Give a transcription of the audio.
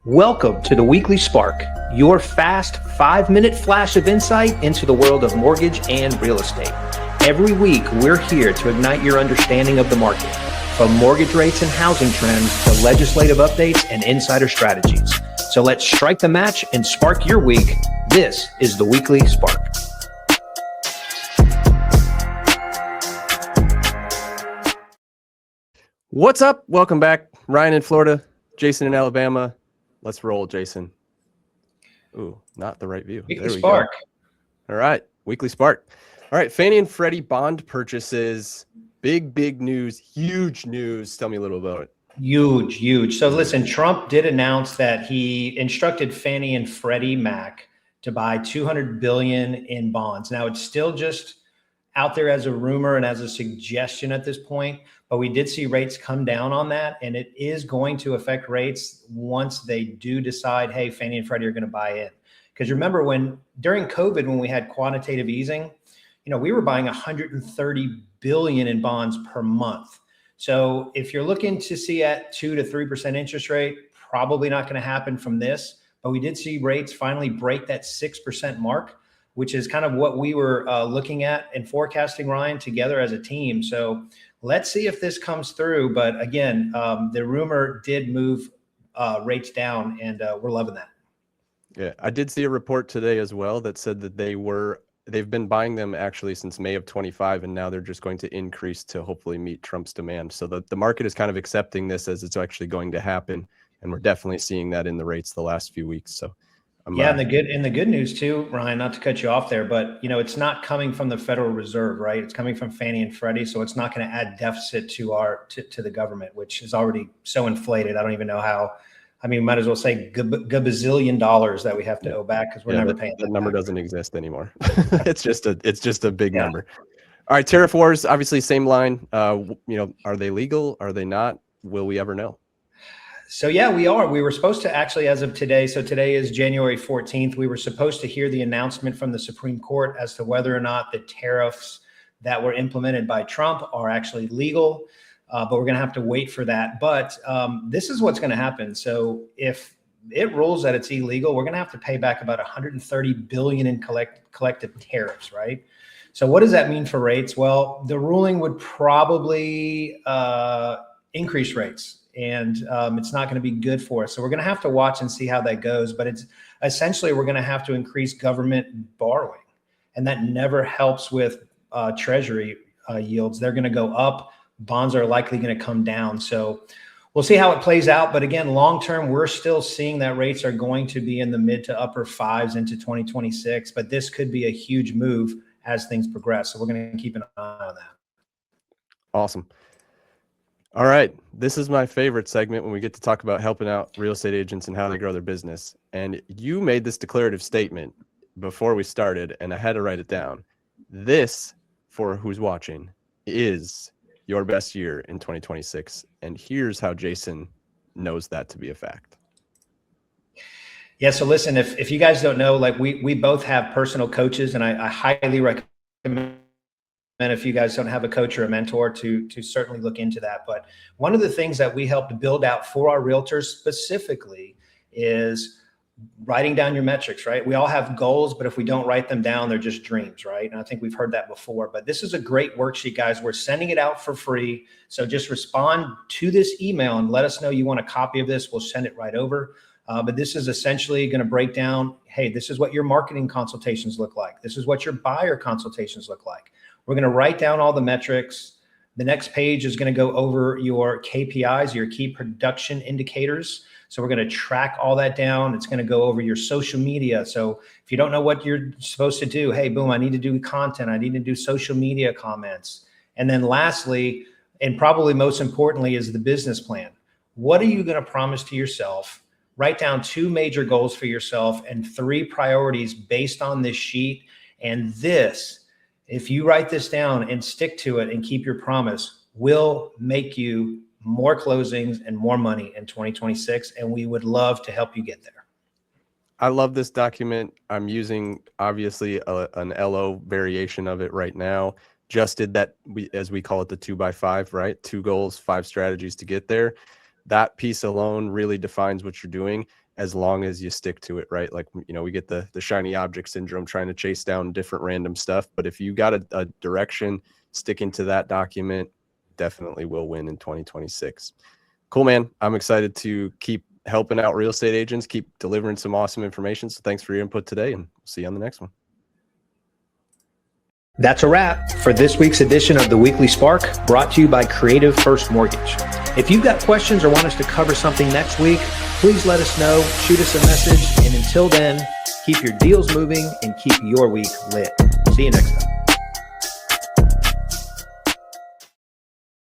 Welcome to the Weekly Spark, your fast 5-minute flash of insight into the world of mortgage and real estate. Every week, we're here to ignite your understanding of the market, from mortgage rates and housing trends to legislative updates and insider strategies. So let's strike the match and spark your week. This is the Weekly Spark. What's up? Welcome back. Ryan in Florida, Jason in Alabama. Let's roll, Jason. Ooh, not the right view. Weekly Spark. All right, Weekly Spark. All right, Fannie and Freddie bond purchases. Big news, huge news. Tell me a little about it. Huge. So listen, Trump did announce that he instructed Fannie and Freddie Mac to buy $200 billion in bonds. Now, it's still just out there as a rumor and as a suggestion at this point, but we did see rates come down on that, and it is going to affect rates once they do decide, hey, Fannie and Freddie are going to buy in. Because remember, during COVID, when we had quantitative easing, we were buying $130 billion in bonds per month. So if you're looking to see at 2 to 3% interest rate, probably not going to happen from this, but we did see rates finally break that 6% mark, which is kind of what we were looking at and forecasting, Ryan, together as a team. So let's see if this comes through. But again, the rumor did move rates down, and we're loving that. Yeah, I did see a report today as well that said that they've been buying them actually since May of 25, and now they're just going to increase to hopefully meet Trump's demand. So the market is kind of accepting this as it's actually going to happen, and we're definitely seeing that in the rates the last few weeks. So. And the good news too, Ryan, not to cut you off there, but it's not coming from the Federal Reserve, right? It's coming from Fannie and Freddie, so it's not going to add deficit to the government, which is already so inflated. I don't even know how. I mean, might as well say gazillion dollars that we have to owe back because we're never paying. That number doesn't exist anymore. It's just a big number. All right, tariff wars, obviously same line. Are they legal? Are they not? Will we ever know? So yeah, we are. We were supposed to actually, as of today, so today is January 14th, we were supposed to hear the announcement from the Supreme Court as to whether or not the tariffs that were implemented by Trump are actually legal, but we're going to have to wait for that. But this is what's going to happen. So if it rules that it's illegal, we're going to have to pay back about $130 billion in collective tariffs, right? So what does that mean for rates? Well, the ruling would probably increase rates. And it's not going to be good for us. So we're going to have to watch and see how that goes. But it's essentially we're going to have to increase government borrowing. And that never helps with treasury yields. They're going to go up. Bonds are likely going to come down. So we'll see how it plays out. But again, long term, we're still seeing that rates are going to be in the mid to upper fives into 2026. But this could be a huge move as things progress. So we're going to keep an eye on that. Awesome. All right. This is my favorite segment when we get to talk about helping out real estate agents and how they grow their business. And you made this declarative statement before we started, and I had to write it down. This, for who's watching, is your best year in 2026. And here's how Jason knows that to be a fact. Yeah. So listen, if you guys don't know, like we both have personal coaches, and I highly recommend, and if you guys don't have a coach or a mentor, to certainly look into that. But one of the things that we help to build out for our realtors specifically is writing down your metrics, right? We all have goals, but if we don't write them down, they're just dreams, right? And I think we've heard that before, but this is a great worksheet, guys. We're sending it out for free. So just respond to this email and let us know you want a copy of this. We'll send it right over. But this is essentially going to break down, hey, this is what your marketing consultations look like. This is what your buyer consultations look like. We're going to write down all the metrics. The next page is going to go over your KPIs, your key production indicators. So we're going to track all that down. It's going to go over your social media. So if you don't know what you're supposed to do, hey, boom, I need to do content. I need to do social media comments. And then lastly, and probably most importantly, is the business plan. What are you going to promise to yourself? Write down 2 major goals for yourself and 3 priorities based on this sheet. And this, if you write this down and stick to it and keep your promise, will make you more closings and more money in 2026. And we would love to help you get there. I love this document. I'm using obviously an LO variation of it right now. Just did that, as we call it, the 2x5, right? 2 goals, 5 strategies to get there. That piece alone really defines what you're doing. as long as you stick to it, right? Like, we get the shiny object syndrome, trying to chase down different random stuff. But if you got a direction, sticking to that document, definitely will win in 2026. Cool, man. I'm excited to keep helping out real estate agents, keep delivering some awesome information. So thanks for your input today, and see you on the next one. That's a wrap for this week's edition of the Weekly Spark, brought to you by Creative First Mortgage. If you've got questions or want us to cover something next week, please let us know, shoot us a message, and until then, keep your deals moving and keep your week lit. See you next time.